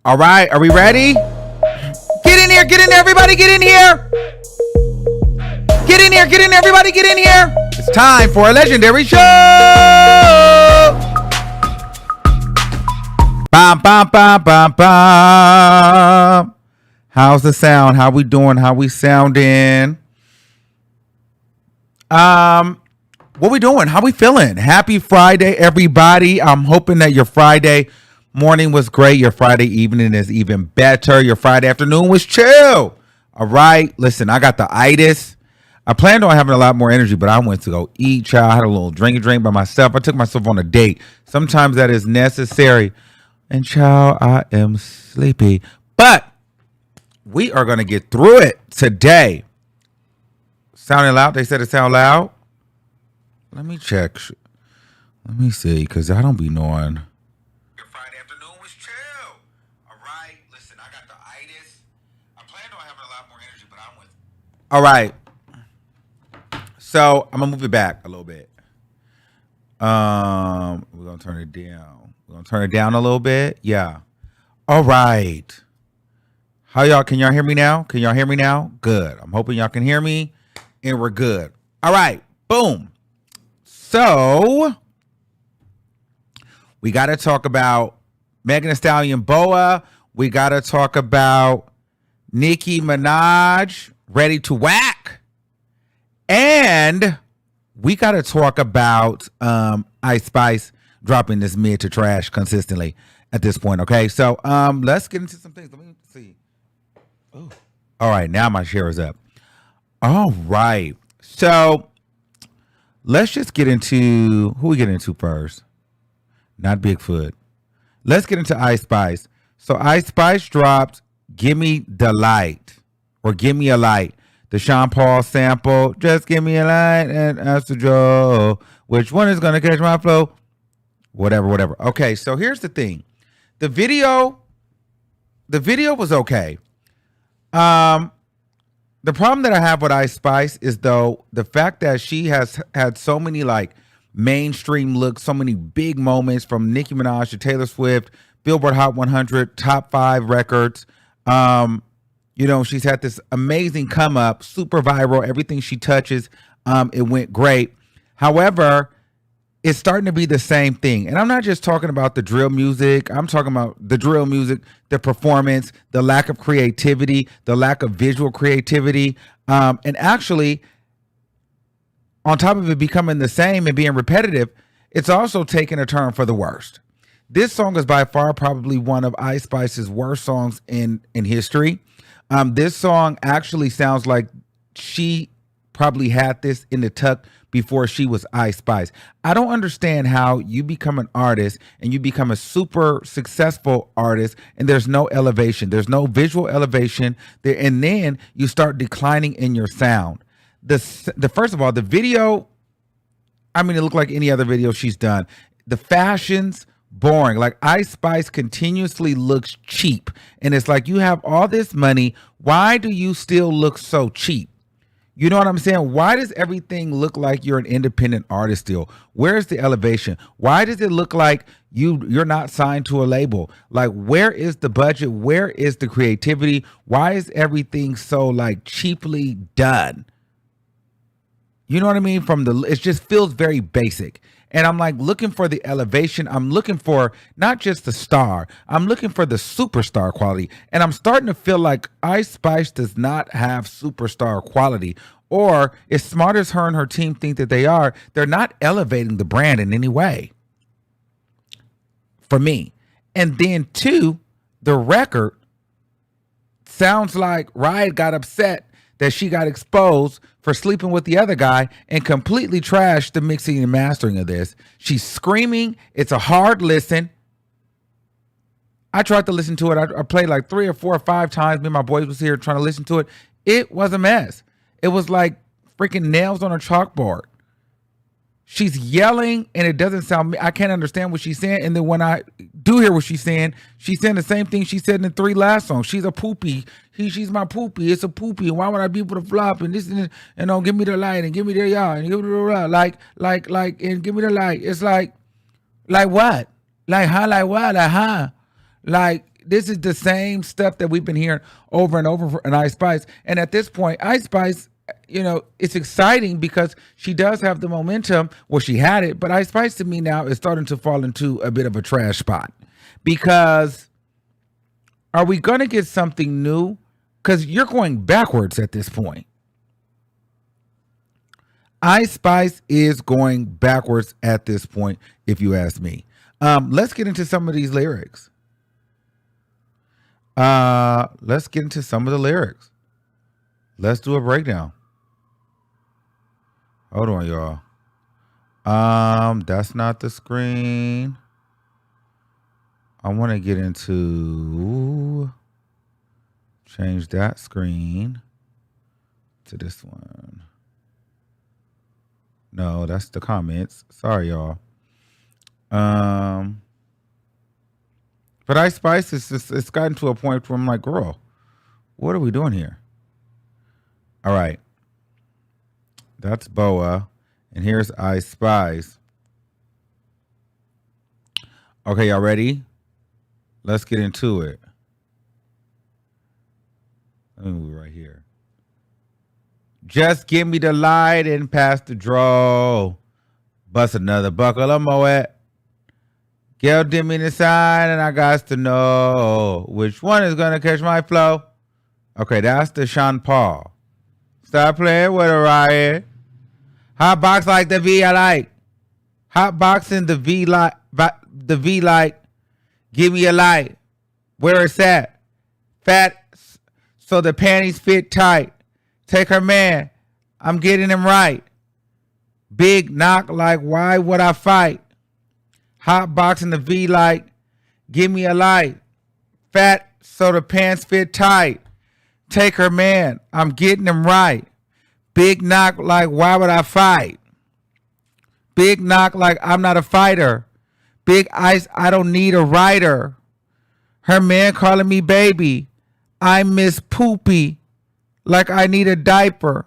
All right, are we ready? Get in here, everybody, get in here. Get in here, everybody, get in here. It's time for a legendary show. Bam, bam, bam, bam, bam. How's the sound? How we doing? How we sounding? What we doing? How we feeling? Happy Friday, everybody. I'm hoping that your Friday morning was great. Your Friday evening is even better. Your Friday afternoon was chill. All right. Listen, I got the itis. I planned on having a lot more energy, but I went to go eat, child. I had a little drink by myself. I took myself on a date. Sometimes that is necessary. And child, I am sleepy. But we are going to get through it today. Sounding loud? They said it sound loud? Let me check. Let me see, because I don't be knowing. Your Friday afternoon was chill. All right. Listen, I got the itis. I planned on having a lot more energy, but I went. All right. So I'm going to move it back a little bit. We're going to turn it down. We're going to turn it down a little bit. Yeah. All right. How y'all? Can y'all hear me now? Can y'all hear me now? Good. I'm hoping y'all can hear me. And we're good. All right. Boom. So we got to talk about Megan Thee Stallion, BOA. We got to talk about Nicki Minaj, Ready to Whack. And we got to talk about Ice Spice dropping this mid to trash consistently at this point. Okay. So let's get into some things. Let me see. Ooh. All right. Now my share is up. All right. So let's just get into who we get into first. Not Bigfoot. Let's get into Ice Spice. So Ice Spice dropped Gimme the Light or Gimme a Light. The Sean Paul sample. Just give me a light and ask the Joe. Which one is going to catch my flow? Whatever. Okay, so here's the thing. The video was okay. The problem that I have with Ice Spice is, though, the fact that she has had so many like mainstream looks, so many big moments from Nicki Minaj to Taylor Swift, Billboard Hot 100, top 5 records. She's had this amazing come up, super viral. Everything she touches, it went great. However, it's starting to be the same thing. And I'm not just talking about the drill music. I'm talking about the drill music, the performance, the lack of creativity, the lack of visual creativity. And actually, on top of it becoming the same and being repetitive, it's also taken a turn for the worst. This song is by far probably one of Ice Spice's worst songs in history. This song actually sounds like she probably had this in the tuck before she was Ice Spice. I don't understand how you become an artist and you become a super successful artist and there's no elevation. There's no visual elevation there, and then you start declining in your sound. The first of all, the video, I mean, it looked like any other video she's done. The fashions, boring. Like Ice Spice continuously looks cheap. And it's like, you have all this money. Why do you still look so cheap? You know what I'm saying? Why does everything look like you're an independent artist still? Where's the elevation? Why does it look like you're not signed to a label? Like, where is the budget? Where is the creativity? Why is everything so like cheaply done? You know what I mean? It just feels very basic. And I'm like looking for the elevation. I'm looking for not just the star. I'm looking for the superstar quality. And I'm starting to feel like Ice Spice does not have superstar quality. Or as smart as her and her team think that they are, they're not elevating the brand in any way. For me. And then 2, the record sounds like Riot got upset that she got exposed for sleeping with the other guy and completely trashed the mixing and mastering of this. She's screaming. It's a hard listen. I tried to listen to it. I played like 3 or 4 or 5 times. Me and my boys was here trying to listen to it. It was a mess. It was like freaking nails on a chalkboard. She's yelling and it doesn't sound, I can't understand what she's saying. And then when I do hear what she's saying the same thing she said in the 3 last songs. She's a poopy. She's my poopy. It's a poopy. And why would I be able to flop and this and this, and give me the light and give me the y'all and give me the light. Like, and give me the light. It's like what? Like, huh? Like what? Like, huh? Like, this is the same stuff that we've been hearing over and over in Ice Spice. And at this point, Ice Spice, it's exciting because she does have the momentum. Well, she had it, but Ice Spice to me now is starting to fall into a bit of a trash spot. Because are we going to get something new? Because you're going backwards at this point. Ice Spice is going backwards at this point, if you ask me. Let's get into some of these lyrics. Let's get into some of the lyrics. Let's do a breakdown. Hold on, y'all. That's not the screen. I want to get into change that screen to this one. No, that's the comments. Sorry, y'all. But Ice Spice it's gotten to a point where I'm like, girl, what are we doing here? All right. That's BOA. And here's Ice Spice. Okay, y'all ready? Let's get into it. Let me move right here. Just give me the light and pass the draw. Bust another buckle of Moet. Girl, did me the sign and I got to know which one is going to catch my flow. Okay, that's the Sean Paul. Stop playing with a riot. Hot box like the V I like. Hot boxing the V light. The V light. Give me a light. Where it's at. Fat so the panties fit tight. Take her man. I'm getting him right. Big knock like why would I fight? Hot boxing the V light. Give me a light. Fat so the pants fit tight. Take her man. I'm getting him right. Big knock like why would I fight? Big knock like I'm not a fighter. Big ice, I don't need a rider. Her man calling me baby. I miss poopy like I need a diaper.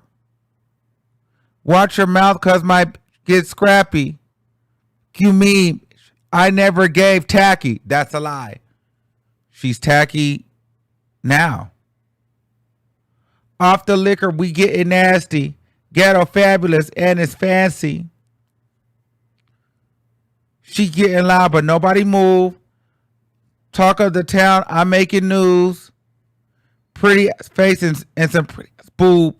Watch your mouth cause my get scrappy. You mean I never gave tacky. That's a lie. She's tacky now. Off the liquor, we getting nasty. Ghetto fabulous and it's fancy. She getting loud, but nobody move. Talk of the town, I'm making news. Pretty face and some pretty boob.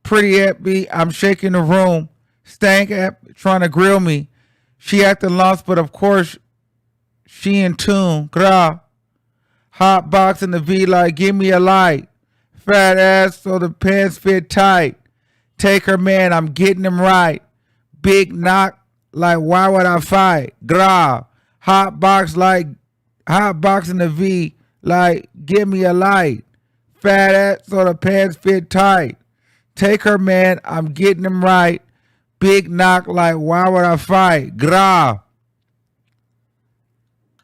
Pretty at me, I'm shaking the room. Stank at trying to grill me. She acting lost, but of course, she in tune. Gra. Hot box in the V light, give me a light. Fat ass so the pants fit tight. Take her man, I'm getting him right. Big knock, like why would I fight? Gra. Hot box in the V, like give me a light. Fat ass so the pants fit tight. Take her man, I'm getting him right. Big knock like why would I fight? Gra.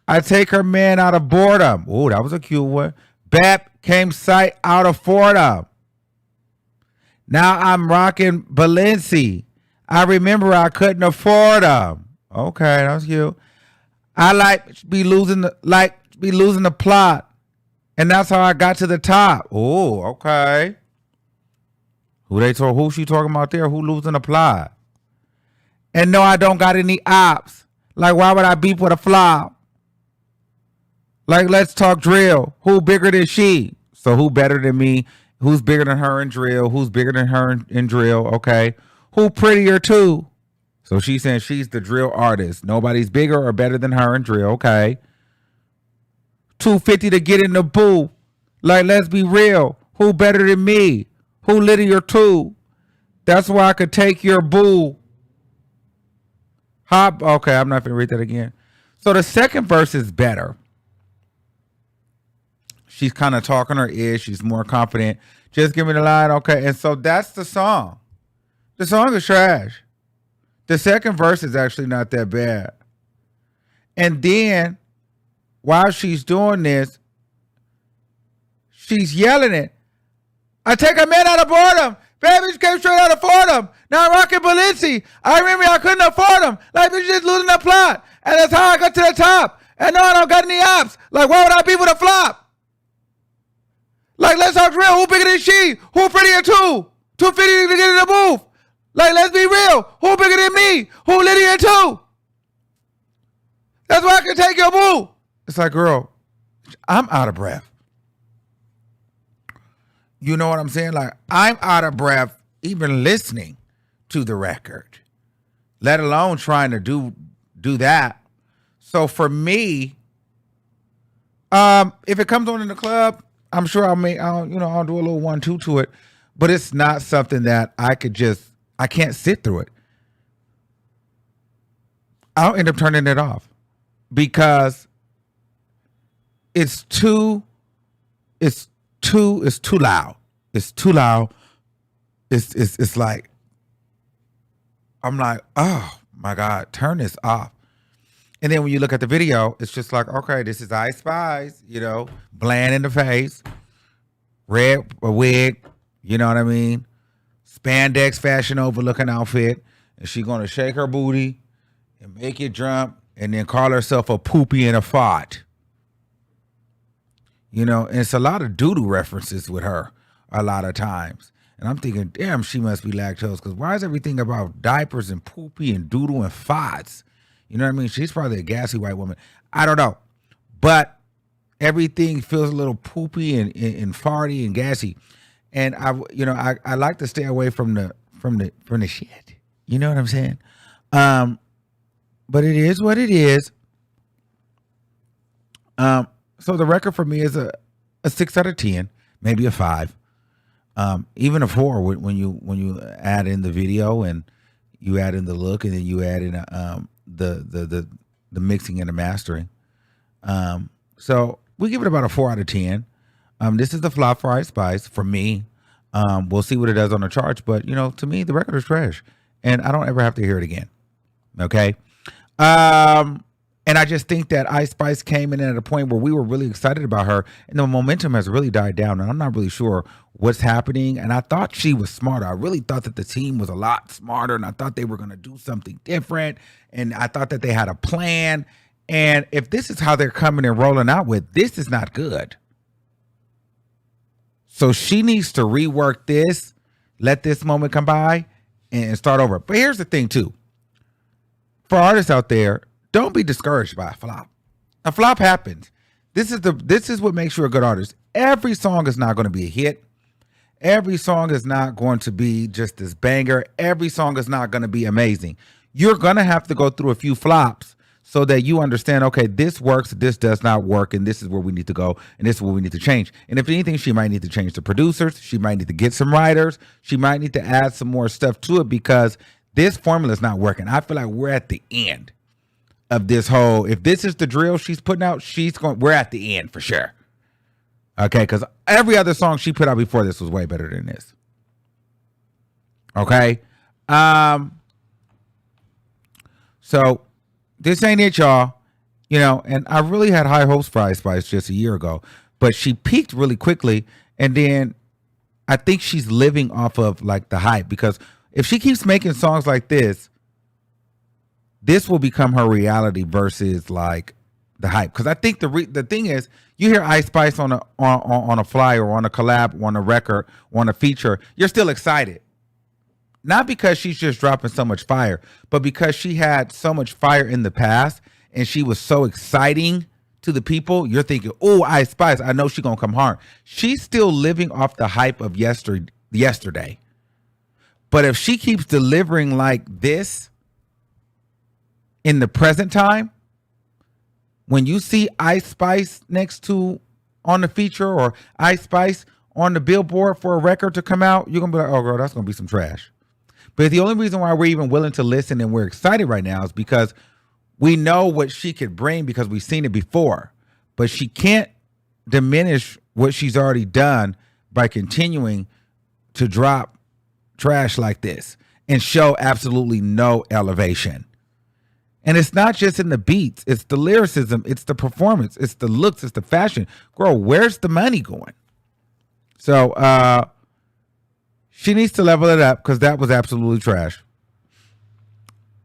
I take her man out of boredom. Oh, that was a cute one. Bap came sight out of Fordham. Now I'm rocking Balenci. I remember I couldn't afford them. Okay, that was cute. I like be losing the plot. And that's how I got to the top. Oh, okay. Who she talking about there? Who losing the plot? And no, I don't got any ops. Like, why would I beef with a flop? Like, let's talk drill. Who bigger than she? So who better than me? Who's bigger than her in drill? Who's bigger than her in drill? Okay. Who prettier too? So she's saying she's the drill artist. Nobody's bigger or better than her in drill. Okay. 250 to get in the booth. Like, let's be real. Who better than me? Who littier too? That's why I could take your boo. Hop. Okay, I'm not going to read that again. So the second verse is better. She's kind of talking her ear. She's more confident. Just give me the line. Okay. And so that's the song. The song is trash. The second verse is actually not that bad. And then while she's doing this, she's yelling it. I take a man out of boredom. Baby came straight out of Fordham. Now I'm rocking Balenci. I remember I couldn't afford them. Like, bitch just losing the plot. And that's how I got to the top. And no, I don't got any ops. Like, why would I be with a flop? Like, let's talk real. Who bigger than she? Who prettier too? 250 to get in the booth. Like, let's be real. Who bigger than me? Who littier too? That's why I can take your boo. It's like, girl, I'm out of breath. You know what I'm saying? Like, I'm out of breath even listening to the record, let alone trying to do that. So for me, if it comes on in the club, I'm sure I'll do a little 1-2 to it, but it's not something that I can't sit through it. I'll end up turning it off because it's too loud. It's too loud. It's like, I'm like, oh my God, turn this off. And then when you look at the video, it's just like, okay, this is Ice Spice, bland in the face, red a wig, you know what I mean? Spandex Fashion Over looking outfit. And she gonna shake her booty and make it jump and then call herself a poopy and a fart. And it's a lot of doo-doo references with her a lot of times. And I'm thinking, damn, she must be lactose, because why is everything about diapers and poopy and doodle and farts? You know what I mean? She's probably a gassy white woman. I don't know. But everything feels a little poopy and farty and gassy. And I like to stay away from the shit. You know what I'm saying? But it is what it is. So the record for me is a 6 out of 10, maybe a 5. Even a 4 when you add in the video and you add in the look and then you add in the mixing and the mastering. So we give it about a 4 out of 10. This is the flop for Ice Spice for me. We'll see what it does on the charts, but to me the record is trash, and I don't ever have to hear it again. Okay. And I just think that Ice Spice came in at a point where we were really excited about her, and the momentum has really died down, and I'm not really sure what's happening. And I thought she was smarter. I really thought that the team was a lot smarter, and I thought they were going to do something different, and I thought that they had a plan. And if this is how they're coming and rolling out with, this is not good. So she needs to rework this, let this moment come by, and start over. But here's the thing, too. For artists out there, don't be discouraged by a flop. A flop happens. This is what makes you a good artist. Every song is not going to be a hit. Every song is not going to be just this banger. Every song is not going to be amazing. You're going to have to go through a few flops so that you understand, okay, this works, this does not work, and this is where we need to go, and this is what we need to change. And if anything, she might need to change the producers. She might need to get some writers. She might need to add some more stuff to it, because this formula is not working. I feel like we're at the end of this whole, if this is the drill she's putting out, we're at the end for sure. Okay, because every other song she put out before this was way better than this. Okay. So this ain't it, y'all. And I really had high hopes for Ice Spice just a year ago, but she peaked really quickly, and then I think she's living off of like the hype, because if she keeps making songs like this will become her reality versus like the hype. Because I think the thing is, you hear Ice Spice on a flyer, or on a collab, or on a record, or on a feature, you're still excited. Not because she's just dropping so much fire, but because she had so much fire in the past and she was so exciting to the people. You're thinking, oh, Ice Spice, I know she's gonna come hard. She's still living off the hype of yesterday. But if she keeps delivering like this in the present time, when you see Ice Spice next to on the feature, or Ice Spice on the billboard for a record to come out, you're going to be like, oh, girl, that's going to be some trash. But the only reason why we're even willing to listen and we're excited right now is because we know what she could bring, because we've seen it before. But she can't diminish what she's already done by continuing to drop trash like this and show absolutely no elevation. And it's not just in the beats. It's the lyricism. It's the performance. It's the looks. It's the fashion. Girl, where's the money going? So she needs to level it up, because that was absolutely trash.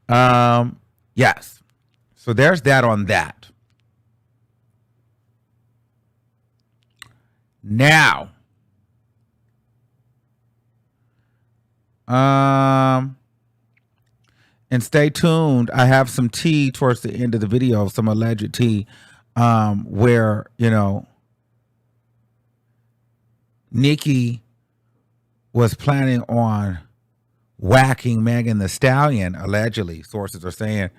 Yes. So there's that on that. Now, and stay tuned. I have some tea towards the end of the video, some alleged tea, where, Nicki was planning on whacking Megan Thee Stallion, allegedly. Sources are saying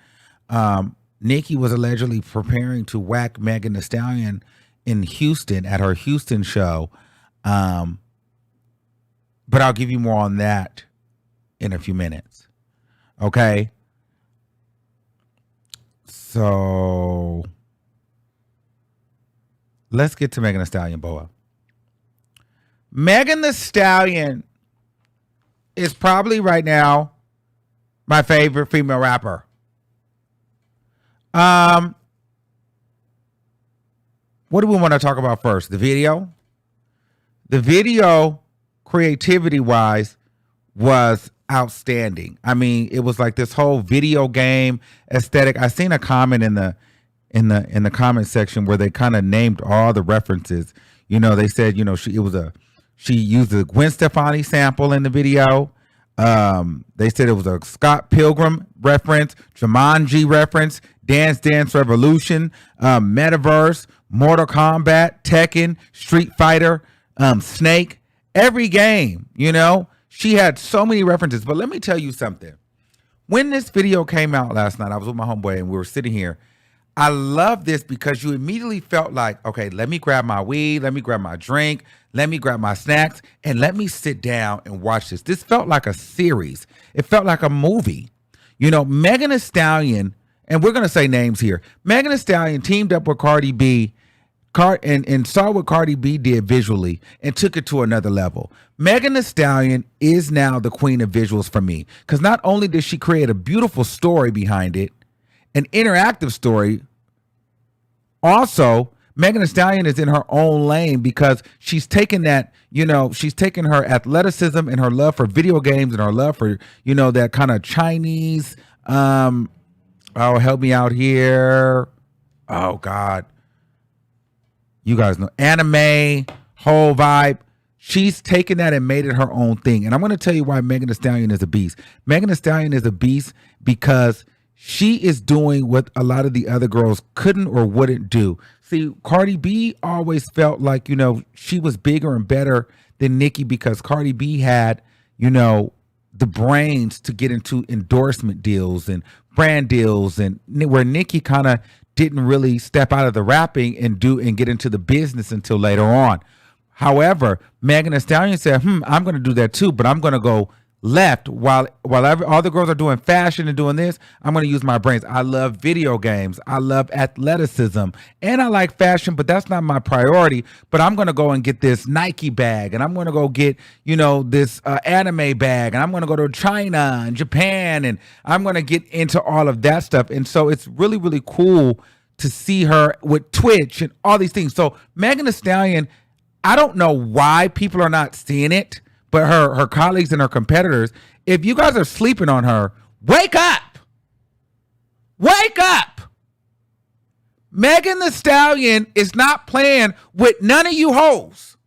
Nicki was allegedly preparing to whack Megan Thee Stallion in Houston at her Houston show. But I'll give you more on that in a few minutes. Okay. So let's get to Megan Thee Stallion, BOA. Megan Thee Stallion is probably right now my favorite female rapper. What do we want to talk about first? The video? The video, creativity wise, was outstanding. I mean, it was like this whole video game aesthetic. I seen a comment in the comment section where they kind of named all the references. They said, she used a Gwen Stefani sample in the video. They said it was a Scott Pilgrim reference, Jumanji reference, Dance Dance Revolution, Metaverse, Mortal Kombat, Tekken, Street Fighter, Snake, every game, She had so many references. But let me tell you something. When this video came out last night, I was with my homeboy and we were sitting here. I love this because you immediately felt like, okay, let me grab my weed, let me grab my drink, let me grab my snacks, and let me sit down and watch this. This felt like a series. It felt like a movie. Megan Thee Stallion, and we're going to say names here. Megan Thee Stallion teamed up with Cardi B and saw what Cardi B did visually and took it to another level. Megan Thee Stallion is now the queen of visuals for me, because not only did she create a beautiful story behind it, an interactive story, also Megan Thee Stallion is in her own lane because she's taken that, she's taken her athleticism and her love for video games and her love for, that kind of Chinese, help me out here. Oh God. You guys know, anime, whole vibe. She's taken that and made it her own thing. And I'm going to tell you why Megan Thee Stallion is a beast. Megan Thee Stallion is a beast because she is doing what a lot of the other girls couldn't or wouldn't do. See, Cardi B always felt like, she was bigger and better than Nicki because Cardi B had, the brains to get into endorsement deals and brand deals, and where Nicki kind of didn't really step out of the rapping and get into the business until later on. However, Megan Thee Stallion said, I'm going to do that too, but I'm going to go left while all the girls are doing fashion and doing this. I'm going to use my brains. I love video games. I love athleticism and I like fashion, but that's not my priority. But I'm going to go and get this Nike bag, and I'm going to go get, this anime bag, and I'm going to go to China and Japan, and I'm going to get into all of that stuff. And so it's really, really cool to see her with Twitch and all these things. So Megan Thee Stallion, I don't know why people are not seeing it, but her colleagues and her competitors, if you guys are sleeping on her, wake up. Wake up. Megan Thee Stallion is not playing with none of you hoes.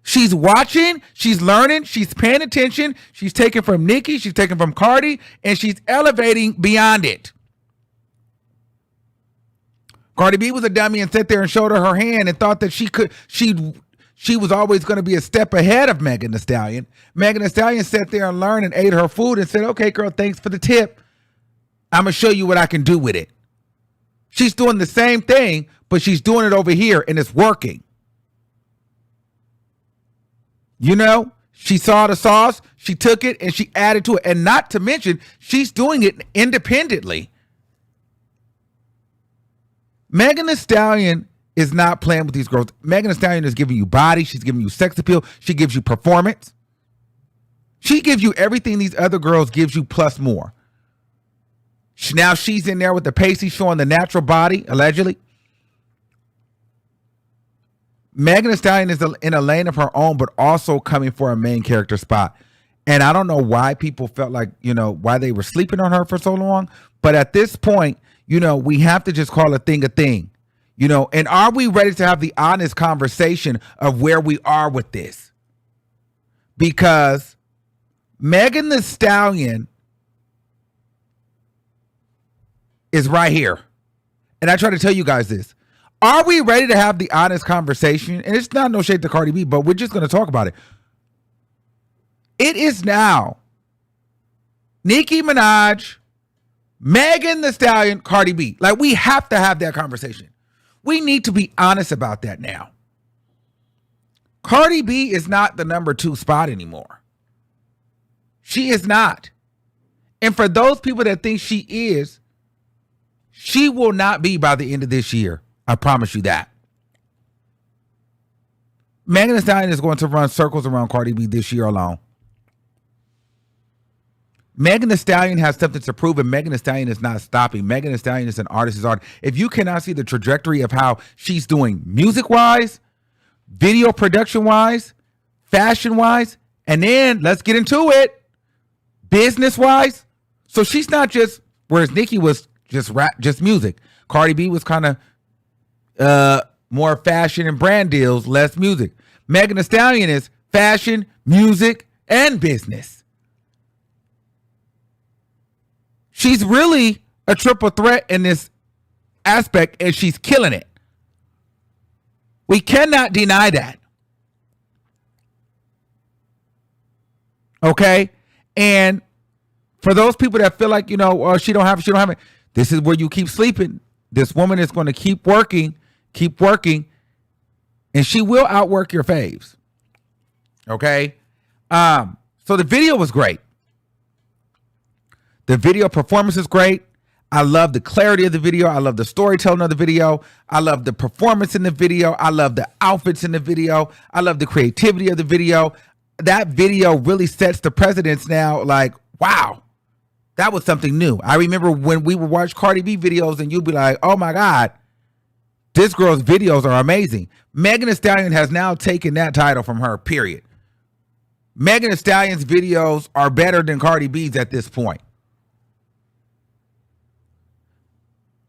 She's watching, she's learning, she's paying attention, she's taking from Nicki, she's taking from Cardi, and she's elevating beyond it. Cardi B was a dummy and sat there and showed her hand and thought that she was always going to be a step ahead of Megan Thee Stallion. Megan Thee Stallion sat there and learned and ate her food and said, okay, girl, thanks for the tip. I'm going to show you what I can do with it. She's doing the same thing, but she's doing it over here and it's working. She saw the sauce, she took it and she added to it. And not to mention, she's doing it independently. Megan Thee Stallion is not playing with these girls. Megan Thee Stallion is giving you body. She's giving you sex appeal. She gives you performance. She gives you everything these other girls gives you plus more. Now she's in there with the pasty showing the natural body, allegedly. Megan Thee Stallion is in a lane of her own, but also coming for a main character spot. And I don't know why people felt like, why they were sleeping on her for so long. But at this point, we have to just call a thing a thing. You know, and are we ready to have the honest conversation of where we are with this? Because Megan Thee Stallion is right here. And I try to tell you guys this. Are we ready to have the honest conversation? And it's not no shade to Cardi B, but we're just going to talk about it. It is now Nicki Minaj, Megan Thee Stallion, Cardi B. Like, we have to have that conversation. We need to be honest about that now. Cardi B is not the number 2 spot anymore. She is not. And for those people that think she is, she will not be by the end of this year. I promise you that. Megan Thee Stallion is going to run circles around Cardi B this year alone. Megan Thee Stallion has something to prove, and Megan Thee Stallion is not stopping. Megan Thee Stallion is an artist's art. If you cannot see the trajectory of how she's doing music-wise, video production-wise, fashion-wise, and then let's get into it, business-wise. So she's not just, whereas Nicki was just rap, just music. Cardi B was kind of more fashion and brand deals, less music. Megan Thee Stallion is fashion, music, and business. She's really a triple threat in this aspect, and she's killing it. We cannot deny that. Okay? And for those people that feel like, you know, she don't have it, this is where you keep sleeping. This woman is going to keep working, and she will outwork your faves. Okay? So the video was great. The video performance is great. I love the clarity of the video. I love the storytelling of the video. I love the performance in the video. I love the outfits in the video. I love the creativity of the video. That video really sets the precedence now. Like, wow, that was something new. I remember when we would watch Cardi B videos and you'd be like, oh my God, this girl's videos are amazing. Megan Thee Stallion has now taken that title from her, period. Megan Thee Stallion's videos are better than Cardi B's at this point.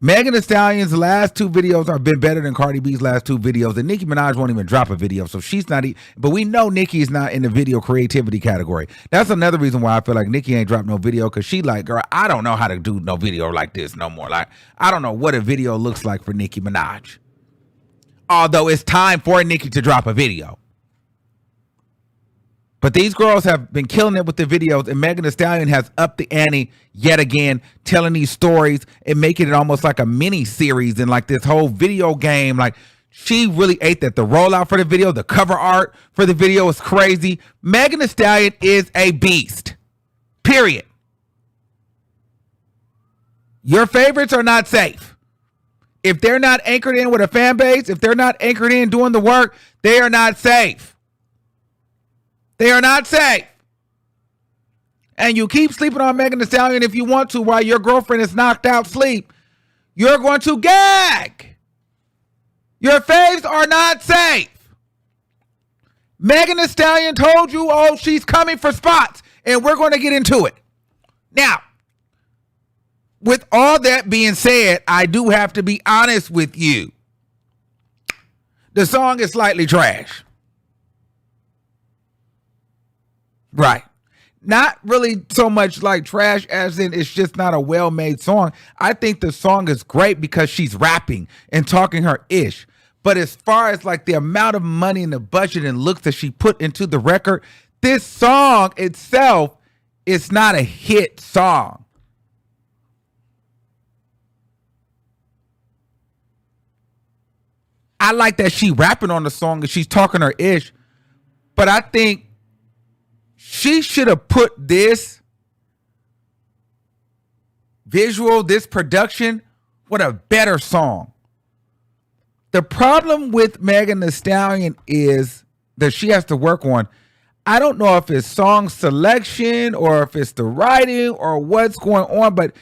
Megan Thee Stallion's last 2 videos have been better than Cardi B's last 2 videos, and Nicki Minaj won't even drop a video, so she's not. But we know Nicki is not in the video creativity category. That's another reason why I feel like Nicki ain't dropped no video, because she like, girl, I don't know how to do no video like this no more. Like, I don't know what a video looks like for Nicki Minaj. Although it's time for Nicki to drop a video. But these girls have been killing it with the videos, and Megan Thee Stallion has upped the ante yet again, telling these stories and making it almost like a mini series and like this whole video game. Like, she really ate that. The rollout for the video, the cover art for the video is crazy. Megan Thee Stallion is a beast. Period. Your favorites are not safe. If they're not anchored in with a fan base, if they're not anchored in doing the work, they are not safe. They are not safe. And you keep sleeping on Megan Thee Stallion if you want to while your girlfriend is knocked out sleep. You're going to gag. Your faves are not safe. Megan Thee Stallion told you, oh, she's coming for spots, and we're going to get into it. Now, with all that being said, I do have to be honest with you. The song is slightly trash. Right. Not really so much like trash as in it's just not a well-made song. I think the song is great because she's rapping and talking her ish. But as far as like the amount of money and the budget and looks that she put into the record, this song itself is not a hit song. I like that she rapping on the song and she's talking her ish. But I think she should have put this visual, this production, with a better song. The problem with Megan Thee Stallion is that she has to work on, I don't know if it's song selection or if it's the writing or what's going on, but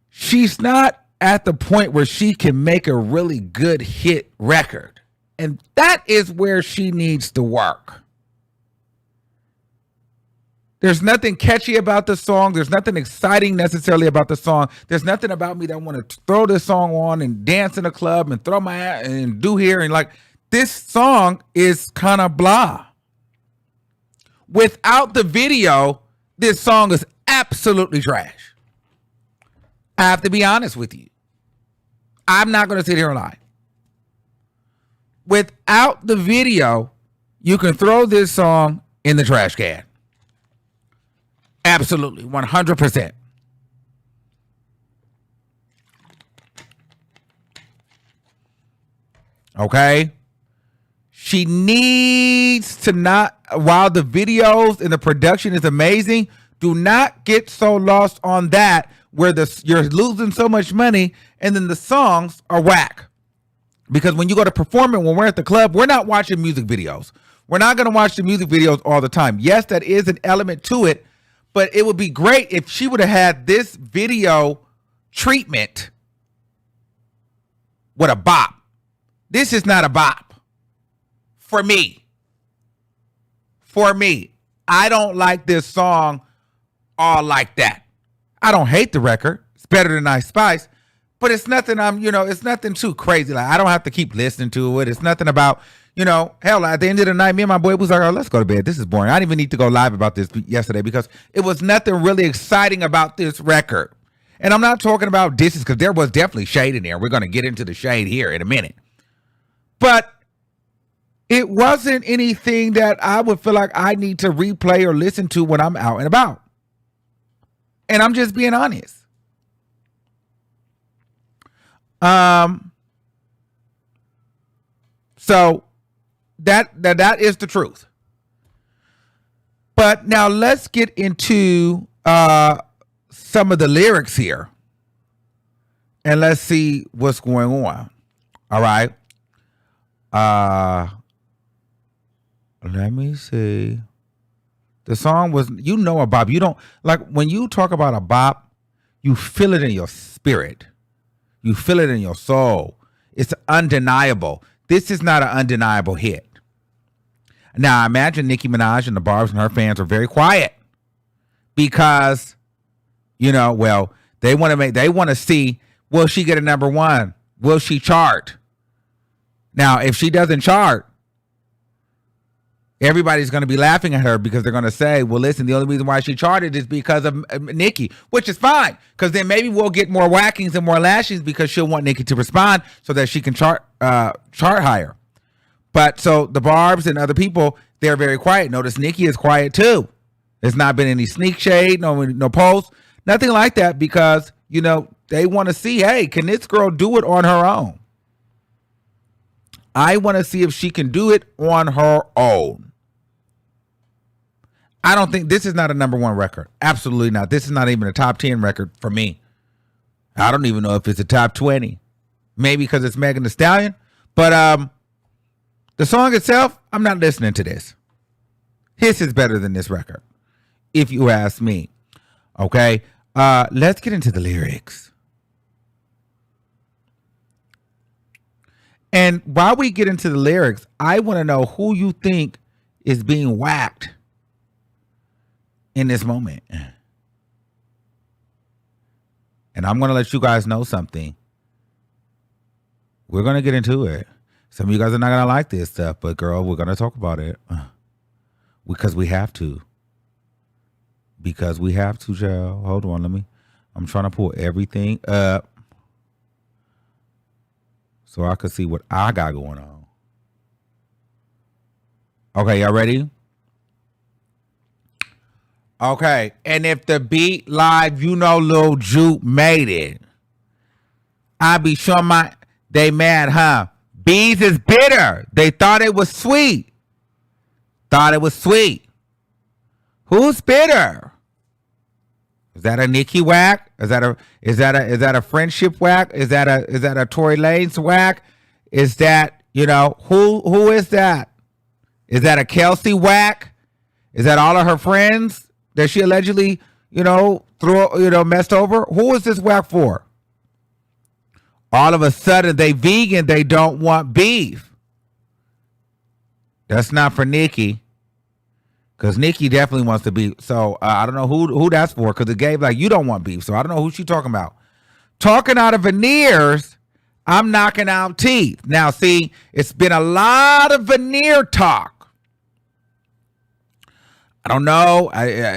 she's not at the point where she can make a really good hit record. And that is where she needs to work. There's nothing catchy about the song. There's nothing exciting necessarily about the song. There's nothing about me that I want to throw this song on and dance in a club and throw my ass and do here. And like, this song is kind of blah. Without the video, this song is absolutely trash. I have to be honest with you. I'm not going to sit here and lie. Without the video, you can throw this song in the trash can. Absolutely, 100%. Okay? She needs to not, while the videos and the production is amazing, do not get so lost on that where you're losing so much money and then the songs are whack. Because when you go to perform it, when we're at the club, we're not watching music videos. We're not going to watch the music videos all the time. Yes, that is an element to it, but it would be great if she would have had this video treatment with a bop. This is not a bop. For me. I don't like this song all like that. I don't hate the record. It's better than Ice Spice. But it's nothing it's nothing too crazy. Like, I don't have to keep listening to it. It's nothing about, hell, at the end of the night, me and my boy was like, oh, let's go to bed. This is boring. I didn't even need to go live about this yesterday because it was nothing really exciting about this record. And I'm not talking about disses because there was definitely shade in there. We're going to get into the shade here in a minute. But it wasn't anything that I would feel like I need to replay or listen to when I'm out and about. And I'm just being honest. So that is the truth. But now let's get into some of the lyrics here. And let's see what's going on. All right. Let me see. The song was, a bop. You don't, like, when you talk about a bop, you feel it in your spirit. You feel it in your soul. It's undeniable. This is not an undeniable hit. Now, I imagine Nicki Minaj and the Barbs and her fans are very quiet because, they want to see, will she get a number one? Will she chart? Now, if she doesn't chart, everybody's going to be laughing at her because they're going to say, well, listen, the only reason why she charted is because of Nicki, which is fine because then maybe we'll get more whackings and more lashings because she'll want Nicki to respond so that she can chart higher. But so the Barbs and other people, they're very quiet. Notice Nicki is quiet too. There's not been any sneak shade, no posts, nothing like that because, they want to see, hey, can this girl do it on her own? I want to see if she can do it on her own. I don't think this is not a number one record. Absolutely not. This is not even a top 10 record for me. I don't even know if it's a top 20. Maybe because it's Megan Thee Stallion. But the song itself, I'm not listening to this. His is better than this record, if you ask me. Okay. Let's get into the lyrics. And while we get into the lyrics, I want to know who you think is being whacked in this moment. And I'm going to let you guys know something. We're going to get into it. Some of you guys are not going to like this stuff, but girl, we're going to talk about it. Because we have to. Because we have to, child. Hold on, I'm trying to pull everything up so I can see what I got going on. Okay, y'all ready? Okay, and if the beat live, Lil Juke made it. I be sure they mad, huh? Bees is bitter. They thought it was sweet. Who's bitter? Is that a Nicki whack? Is that a friendship whack? Is that a Tory Lanez whack? Is that, who is that? Is that a Kelsey whack? Is that all of her friends that she allegedly, messed over? Who is this whack for? All of a sudden they vegan, they don't want beef. That's not for Nicki. Because Nicki definitely wants to beef. So I don't know who that's for, because it gave like, you don't want beef. So I don't know who she talking about. Talking out of veneers, I'm knocking out teeth. Now, see, it's been a lot of veneer talk. I don't know.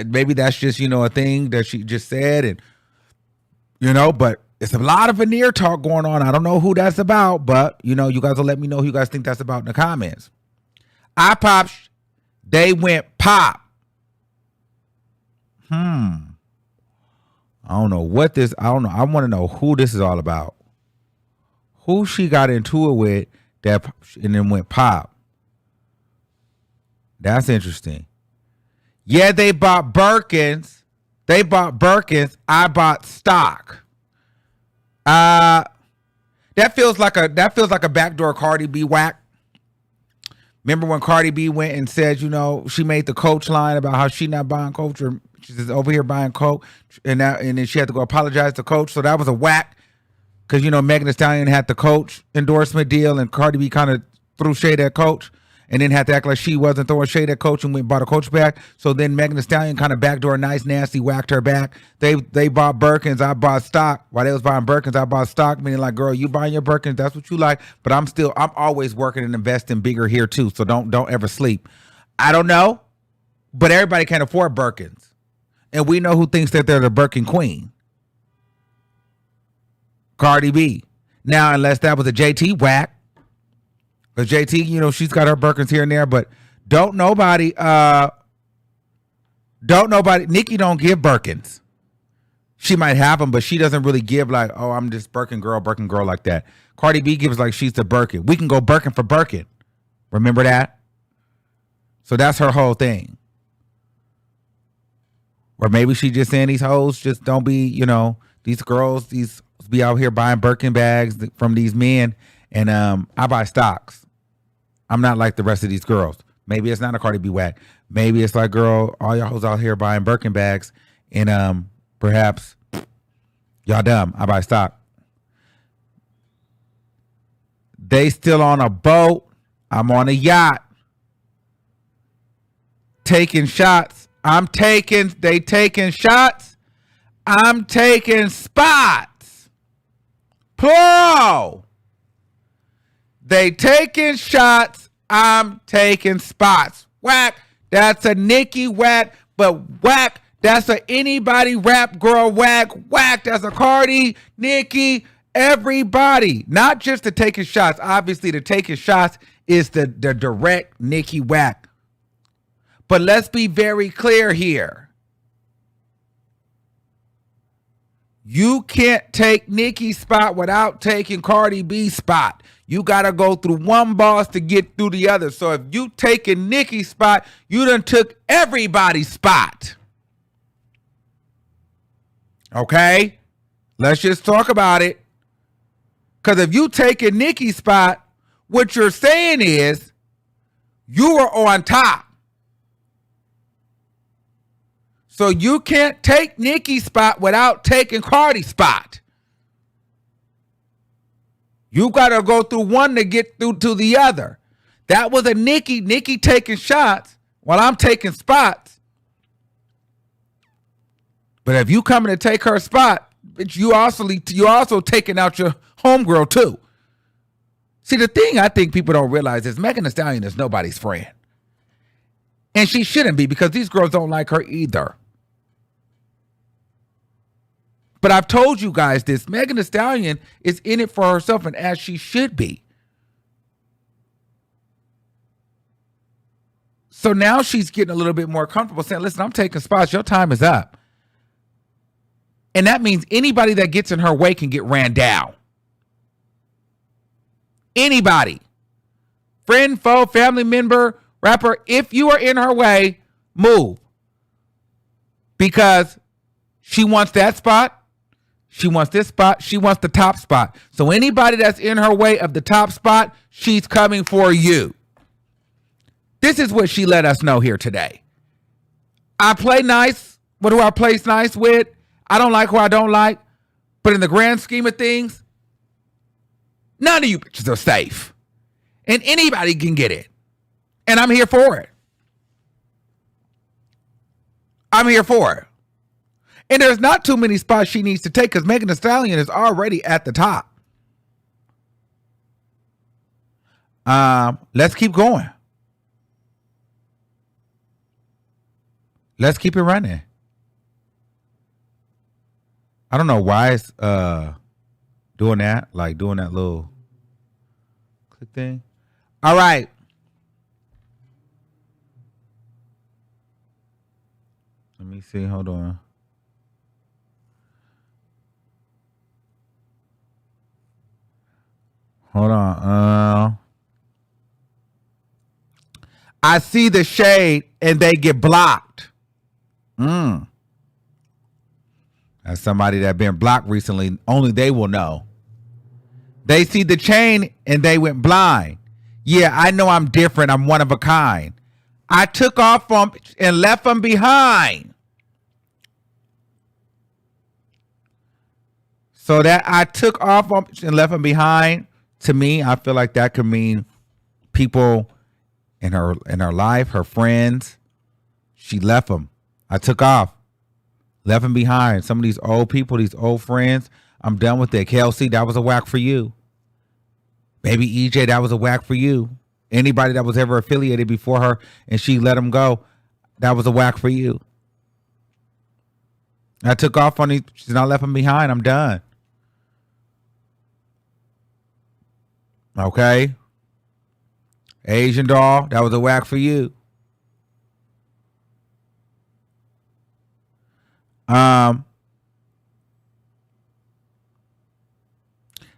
Maybe that's just, a thing that she just said. And, but it's a lot of veneer talk going on. I don't know who that's about, but, you guys will let me know who you guys think that's about in the comments. They went pop. I don't know what this, I don't know. I want to know who this is all about. Who she got into it with that and then went pop. That's interesting. Yeah, they bought Birkins. I bought stock. That feels like a backdoor Cardi B whack. Remember when Cardi B went and said, she made the Coach line about how she not buying Coach, or she's over here buying Coach, and then she had to go apologize to Coach. So that was a whack, because Megan Thee Stallion had the Coach endorsement deal, and Cardi B kind of threw shade at Coach, and then had to act like she wasn't throwing shade at Coach and went and bought a Coach back. So then Megan Thee Stallion kind of backdoor nice nasty whacked her back. They bought Birkins, I bought stock. While they was buying Birkins, I bought stock, meaning like, girl, you buying your Birkins, that's what you like. But I'm always working and investing bigger here too. So don't ever sleep. I don't know, but everybody can't afford Birkins. And we know who thinks that they're the Birkin queen. Cardi B. Now, unless that was a JT whack. But JT, she's got her Birkins here and there, but don't nobody, Nicki don't give Birkins. She might have them, but she doesn't really give like, oh, I'm just Birkin girl like that. Cardi B gives like she's the Birkin. We can go Birkin for Birkin. Remember that? So that's her whole thing. Or maybe she just saying these hoes just don't be, these girls, these be out here buying Birkin bags from these men, and I buy stocks. I'm not like the rest of these girls. Maybe it's not a Cardi B whack. Maybe it's like, girl, all y'all hoes out here buying Birkin bags, and perhaps y'all dumb. I buy stock. They still on a boat. I'm on a yacht. Taking shots. They taking shots. I'm taking spots. Plural. They taking shots. I'm taking spots. Whack. That's a Nicki whack. But whack. That's a anybody rap girl whack. Whack. That's a Cardi, Nicki, everybody. Not just the taking shots. Obviously, the taking shots is the direct Nicki whack. But let's be very clear here. You can't take Nicki's spot without taking Cardi B's spot. You got to go through one boss to get through the other. So if you taking Nicki's spot, you done took everybody's spot. Okay? Let's just talk about it. Because if you taking Nicki's spot, what you're saying is you are on top. So you can't take Nicki's spot without taking Cardi's spot. You got to go through one to get through to the other. That was a Nicki taking shots while I'm taking spots. But if you coming to take her spot, you also taking out your homegirl too. See, the thing I think people don't realize is Megan Thee Stallion is nobody's friend. And she shouldn't be, because these girls don't like her either. But I've told you guys this. Megan Thee Stallion is in it for herself, and as she should be. So now she's getting a little bit more comfortable saying, listen, I'm taking spots. Your time is up. And that means anybody that gets in her way can get ran down. Anybody. Friend, foe, family member, rapper. If you are in her way, move. Because she wants that spot. She wants this spot. She wants the top spot. So anybody that's in her way of the top spot, she's coming for you. This is what she let us know here today. I play nice. What do I play nice with? I don't like who I don't like. But in the grand scheme of things, none of you bitches are safe. And anybody can get it. And I'm here for it. I'm here for it. And there's not too many spots she needs to take because Megan Thee Stallion is already at the top. Let's keep going. Let's keep it running. I don't know why it's doing that, like doing that little click thing. All right. Let me see. Hold on. Hold on. I see the shade and they get blocked. As somebody that been blocked recently, only they will know. They see the chain and they went blind. Yeah, I know I'm different. I'm one of a kind. I took off from and left them behind. So that I took off and left them behind, to me, I feel like that could mean people in her life, her friends. She left them. I took off, left them behind. Some of these old people, these old friends, I'm done with it. Kelsey, that was a whack for you. Baby EJ, that was a whack for you. Anybody that was ever affiliated before her and she let them go, that was a whack for you. I took off on these. She's not left them behind. I'm done. Okay. Asian doll, that was a whack for you.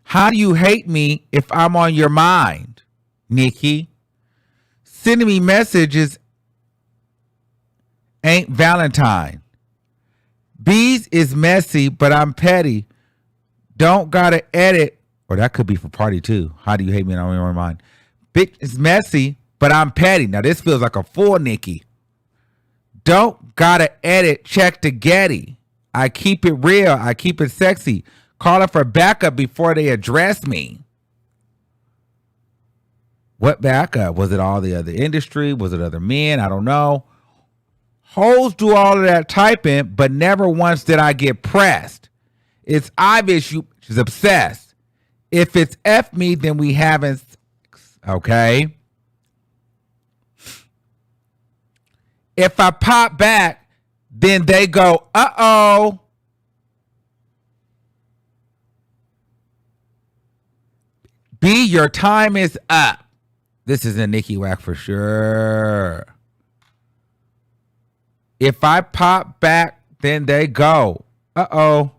How do you hate me if I'm on your mind, Nicki? Sending me messages ain't Valentine. Bees is messy, but I'm petty. Don't gotta edit. Or that could be for party too. How do you hate me and I'm on your mind? Bitch is messy, but I'm petty. Now this feels like a full Nicki. Don't gotta edit, check the Getty. I keep it real, I keep it sexy. Calling for backup before they address me. What backup? Was it all the other industry? Was it other men? I don't know. Hoes do all of that typing, but never once did I get pressed. It's obvious she's obsessed. If it's F me, then we haven't. Okay. If I pop back, then they go, uh-oh. B, your time is up. This is a Nicki whack for sure. If I pop back, then they go, uh-oh.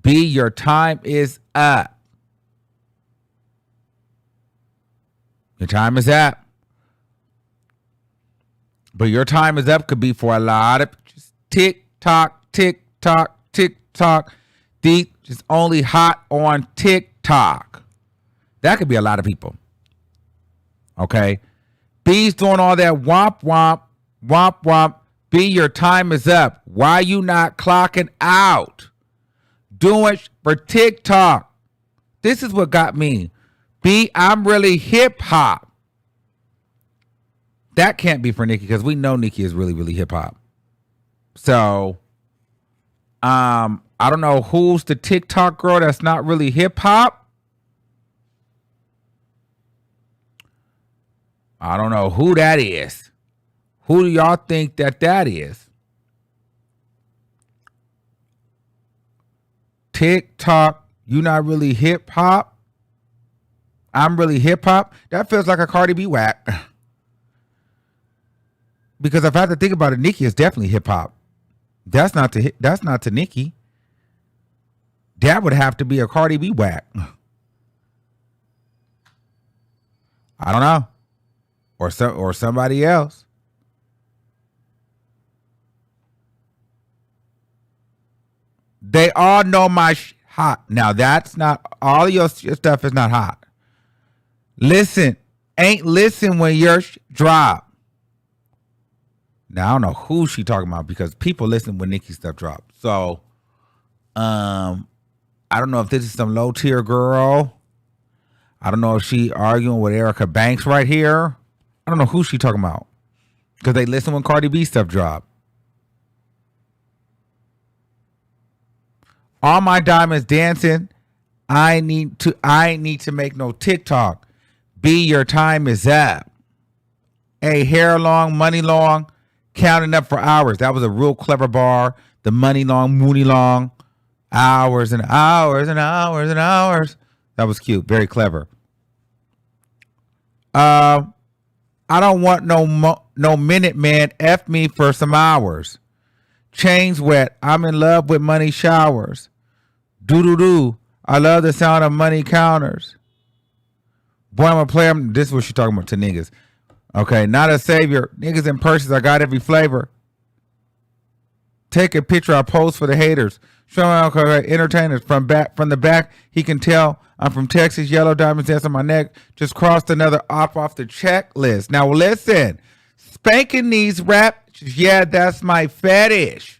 B, your time is up. Your time is up. But your time is up could be for a lot of tick tock, tick tock, tick tock. These is only hot on TikTok. That could be a lot of people. Okay. B's doing all that womp womp, womp womp. B, your time is up. Why you not clocking out? Doing for TikTok. This is what got me. B, I'm really hip hop. That can't be for Nicki because we know Nicki is really, really hip hop. So, I don't know who's the TikTok girl that's not really hip hop. I don't know who that is. Who do y'all think that is? TikTok, you not really hip hop? I'm really hip hop? That feels like a Cardi B whack. Because if I have to think about it, Nicki is definitely hip hop. That's not to Nicki. That would have to be a Cardi B whack. I don't know. Or somebody else. They all know my hot. Now that's not all of your stuff is not hot. Listen, ain't listen when your drop. Now I don't know who she talking about because people listen when Nicki stuff drops. So, I don't know if this is some low tier girl. I don't know if she arguing with Erica Banks right here. I don't know who she talking about because they listen when Cardi B stuff drop. All my diamonds dancing. I need to make no TikTok. B, your time is up. A, hair long, money long, counting up for hours. That was a real clever bar. The money long, mooney long, hours and hours and hours and hours. That was cute. Very clever. I don't want no minute man. F me for some hours. Chains wet. I'm in love with money showers. Do. I love the sound of money counters. Boy, I'm a player. This is what she's talking about to niggas. Okay, not a savior. Niggas in purses. I got every flavor. Take a picture. I pose for the haters. Show entertainers from the back. He can tell I'm from Texas. Yellow diamonds dance on my neck. Just crossed another off the checklist. Now listen, spanking these raps. Yeah, that's my fetish.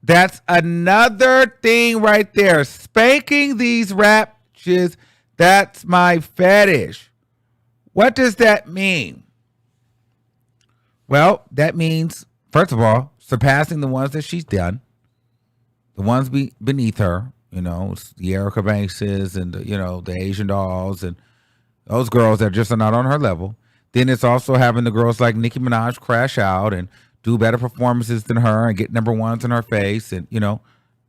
That's another thing right there. Spanking these raptures. That's my fetish. What does that mean? Well, that means, first of all, surpassing the ones that she's done. The ones beneath her, the Erica Bankses and the Asian dolls and those girls that just are not on her level. Then it's also having the girls like Nicki Minaj crash out and do better performances than her and get number ones in her face and,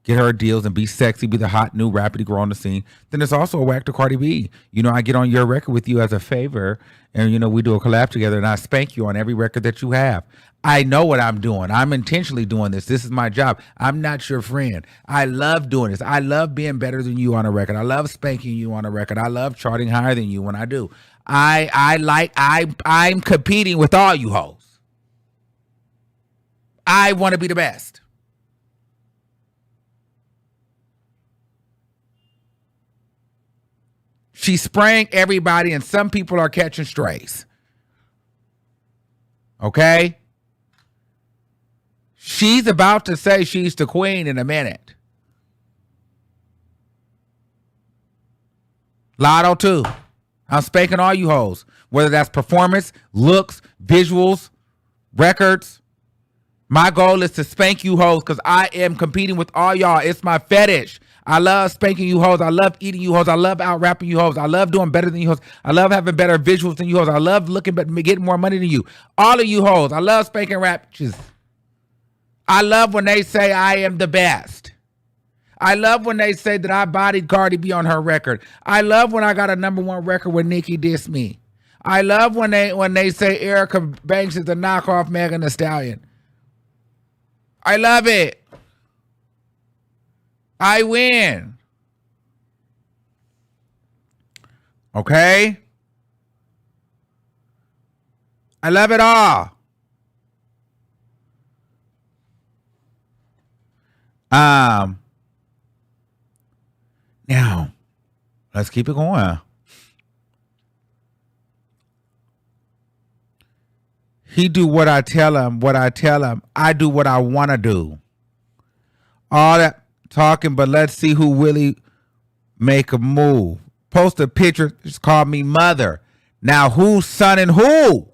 get her deals and be sexy, be the hot new rapidy girl on the scene. Then it's also a whack to Cardi B. I get on your record with you as a favor and, we do a collab together and I spank you on every record that you have. I know what I'm doing. I'm intentionally doing this. This is my job. I'm not your friend. I love doing this. I love being better than you on a record. I love spanking you on a record. I love charting higher than you when I do. I'm competing with all you hoes. I want to be the best. She's spraying everybody and some people are catching strays. Okay? She's about to say she's the queen in a minute. Lotto too. I'm spanking all you hoes. Whether that's performance, looks, visuals, records. My goal is to spank you hoes because I am competing with all y'all. It's my fetish. I love spanking you hoes. I love eating you hoes. I love out rapping you hoes. I love doing better than you hoes. I love having better visuals than you hoes. I love looking but getting more money than you. All of you hoes. I love spanking raptures. I love when they say I am the best. I love when they say that I bodied Cardi B on her record. I love when I got a number one record when Nicki dissed me. I love when they say Erica Banks is the knockoff Megan Thee Stallion. I love it. I win. Okay? I love it all. Now, let's keep it going. He do what I tell him, I do what I want to do. All that talking, but let's see who really make a move. Post a picture, just call me mother. Now who's son and who?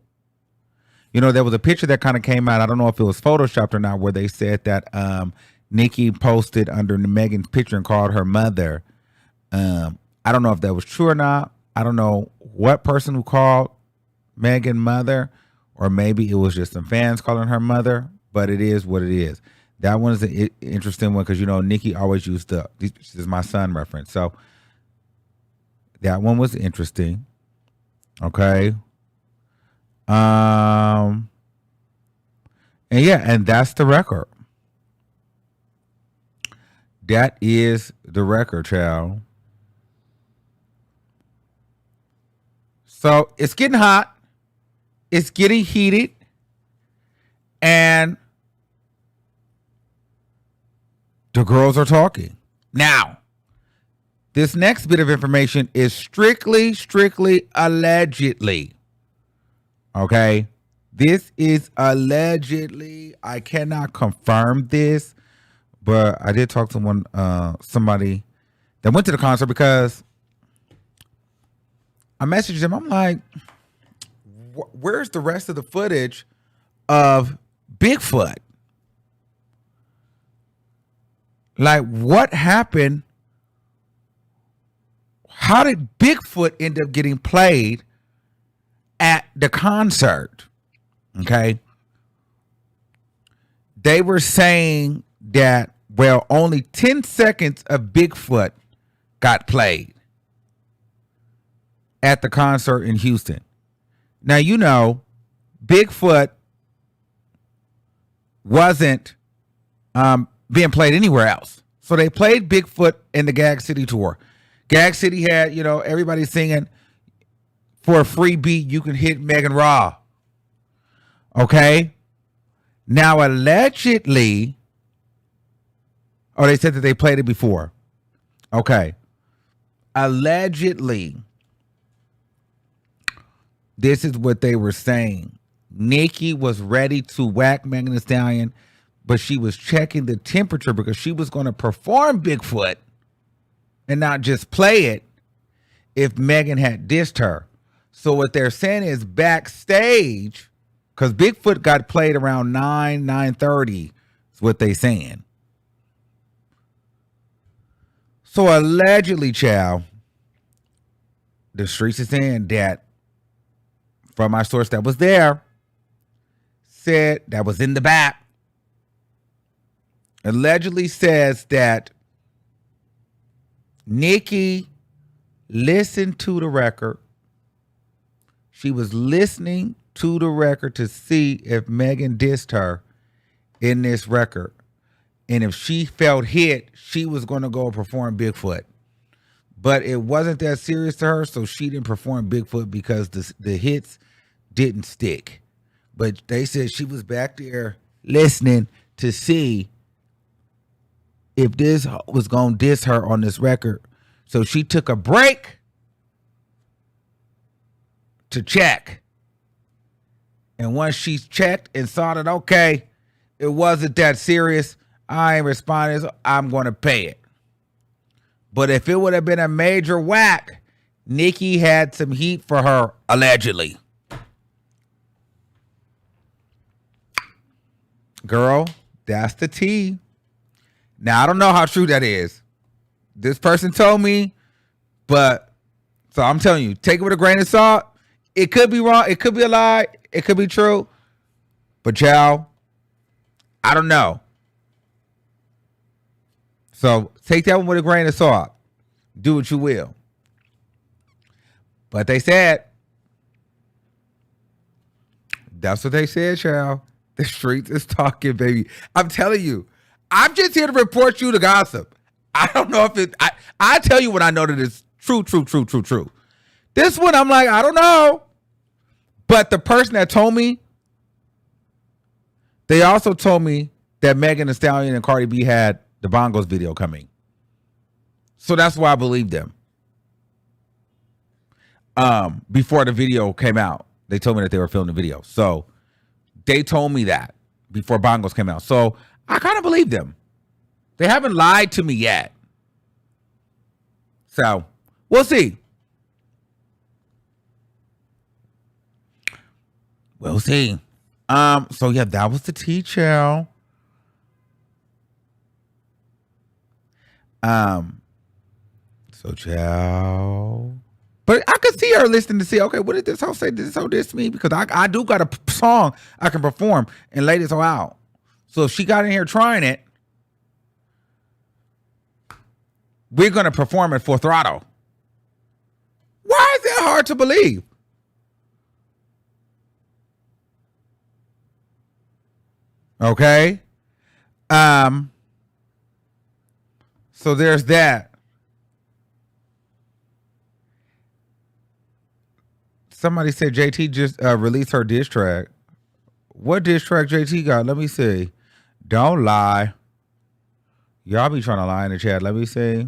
There was a picture that kind of came out. I don't know if it was photoshopped or not, where they said that Nicki posted under Megan's picture and called her mother. I don't know if that was true or not. I don't know what person who called Megan mother, or maybe it was just some fans calling her mother, but it is what it is. That one is an interesting one because, Nicki always used this is my son reference. So that one was interesting. Okay. And that's the record. That is the record, child. So it's getting hot. It's getting heated. And the girls are talking. Now, this next bit of information is strictly allegedly. Okay? This is allegedly. I cannot confirm this, but I did talk to somebody that went to the concert because I messaged him. I'm like, where's the rest of the footage of Bigfoot? Like, what happened? How did Bigfoot end up getting played at the concert? Okay. They were saying that, well, only 10 seconds of Bigfoot got played at the concert in Houston. Now, you know, Bigfoot wasn't being played anywhere else. So they played Bigfoot in the Gag City tour. Gag City had, you know, everybody singing for a free beat, you can hit Megan Raw. Okay? Now, allegedly, oh, they said that they played it before. Okay. Allegedly, this is what they were saying. Nicki was ready to whack Megan Thee Stallion, but she was checking the temperature because she was going to perform Bigfoot and not just play it if Megan had dissed her. So what they're saying is backstage, because Bigfoot got played around 9:30 is what they saying. So allegedly, child, the streets is saying that, from my source that was there, said that was in the back, allegedly says that Nicki listened to the record. She was listening to the record to see if Megan dissed her in this record. And if she felt hit, she was going to go perform Bigfoot. But it wasn't that serious to her, so she didn't perform Bigfoot because the hits didn't stick. But they said she was back there listening to see if this was going to diss her on this record. So she took a break to check. And once she checked and saw that, okay, it wasn't that serious, I ain't responding, so I'm going to pay it. But if it would have been a major whack, Nicki had some heat for her, allegedly. Girl, that's the tea. Now, I don't know how true that is. This person told me, but so I'm telling you, take it with a grain of salt. It could be wrong. It could be a lie. It could be true. But y'all, I don't know. So take that one with a grain of salt. Do what you will. But they said, that's what they said, child. The streets is talking, baby. I'm telling you, I'm just here to report you the gossip. I don't know if it, I tell you when I know that it's true. This one, I'm like, I don't know. But the person that told me, they also told me that Megan Thee Stallion and Cardi B had the Bongos video coming. So that's why I believed them. Before the video came out, they told me that they were filming the video. So they told me that before Bongos came out. So I kind of believed them. They haven't lied to me yet. So we'll see. We'll see. So yeah, that was the tea, child. So child. But I could see her listening to see, okay, what did this hoe say? Did this hoe diss me? Because I do got a song I can perform and lay this hoe out. So if she got in here trying it, we're going to perform it full throttle. Why is that hard to believe? Okay. So there's that. Somebody said JT just released her diss track. What diss track JT got? Let me see. Don't lie. Y'all be trying to lie in the chat. Let me see.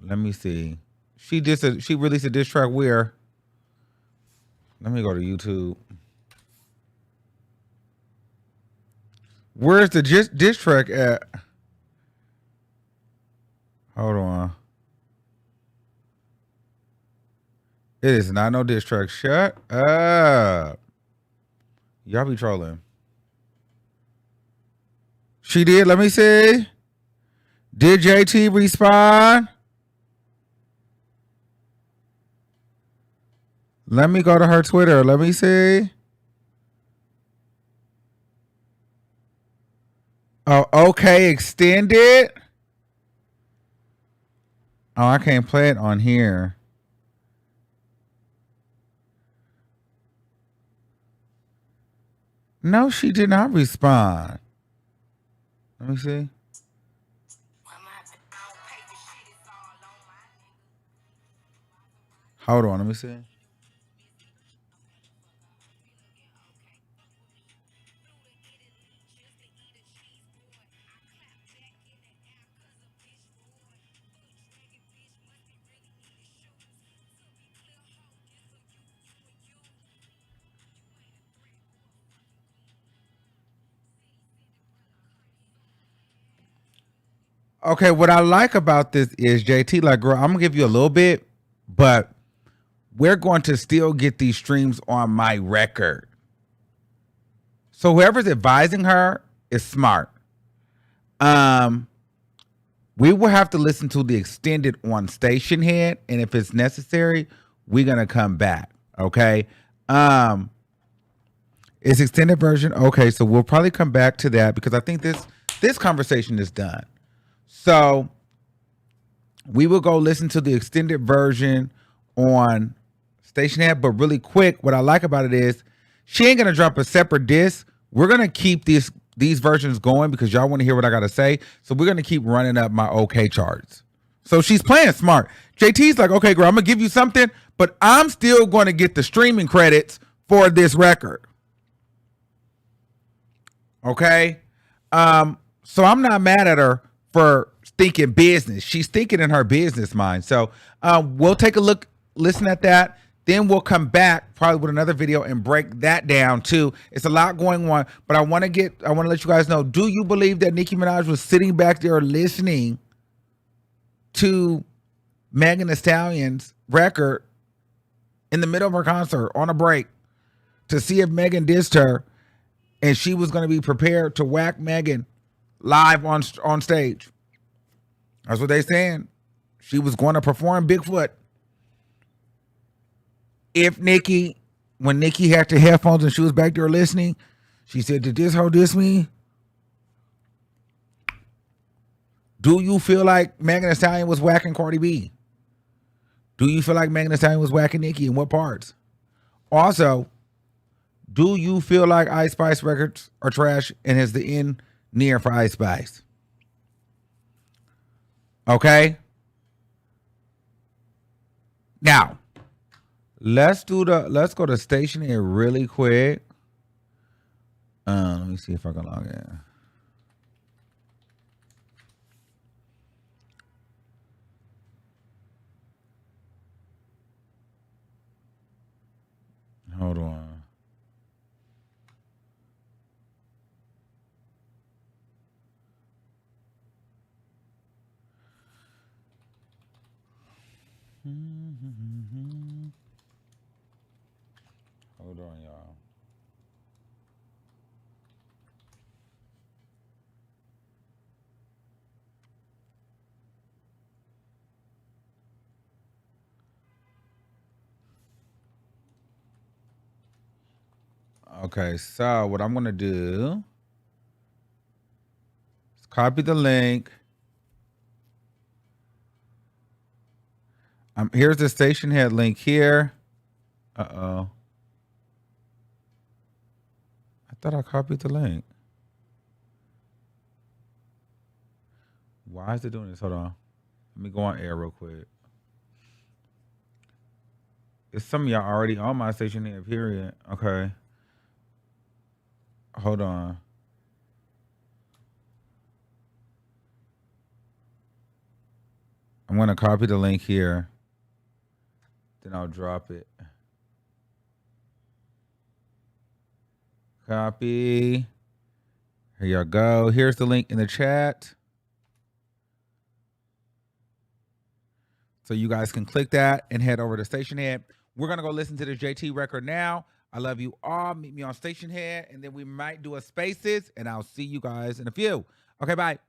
Let me see. She released a diss track where? Let me go to YouTube. Where's the diss track at? Hold on. It is not no diss track. Shut up. Y'all be trolling. She did. Let me see. Did JT respond? Let me go to her Twitter. Let me see. Oh, okay, extended. Oh, I can't play it on here. No, she did not respond. Let me see. Hold on, let me see. Okay, what I like about this is JT, like, girl, I'm gonna give you a little bit, but we're going to still get these streams on my record. So whoever's advising her is smart. We will have to listen to the extended on Station Head, and if it's necessary, we're gonna come back. Okay. It's extended version. Okay, so we'll probably come back to that because I think this conversation is done. So we will go listen to the extended version on Station Head, but really quick, what I like about it is she ain't gonna drop a separate disc. We're gonna keep these versions going because y'all want to hear what I gotta say. So we're gonna keep running up my OK charts. So she's playing smart. JT's like, okay, girl, I'm gonna give you something, but I'm still gonna get the streaming credits for this record. Okay. So I'm not mad at her for thinking business. She's thinking in her business mind. So we'll take a look, listen at that. Then we'll come back probably with another video and break that down too. It's a lot going on, but I want to let you guys know, do you believe that Nicki Minaj was sitting back there listening to Megan Thee Stallion's record in the middle of her concert on a break to see if Megan dissed her, and she was going to be prepared to whack Megan live on stage? That's what they saying. She was going to perform Bigfoot. If when Nicki had the headphones and she was back there listening, she said, did this hoe diss me? Do you feel like Megan Thee Stallion was whacking Cardi B? Do you feel like Megan Thee Stallion was whacking Nicki? In what parts? Also, do you feel like Ice Spice records are trash and is the end near for Ice Spice? Okay. Now, let's go to Station here really quick. Let me see if I can log in. Hold on. Hold on, y'all. Okay, so what I'm gonna do is copy the link. Here's the Station Head link here. Uh-oh. I thought I copied the link. Why is it doing this? Hold on. Let me go on air real quick. It's some of y'all already on my Station Head, period. Okay. Hold on. I'm going to copy the link here. Then I'll drop it. Copy. Here y'all go. Here's the link in the chat. So you guys can click that and head over to Station Head. We're going to go listen to the JT record now. I love you all. Meet me on Station Head, and then we might do a Spaces, and I'll see you guys in a few. Okay, bye.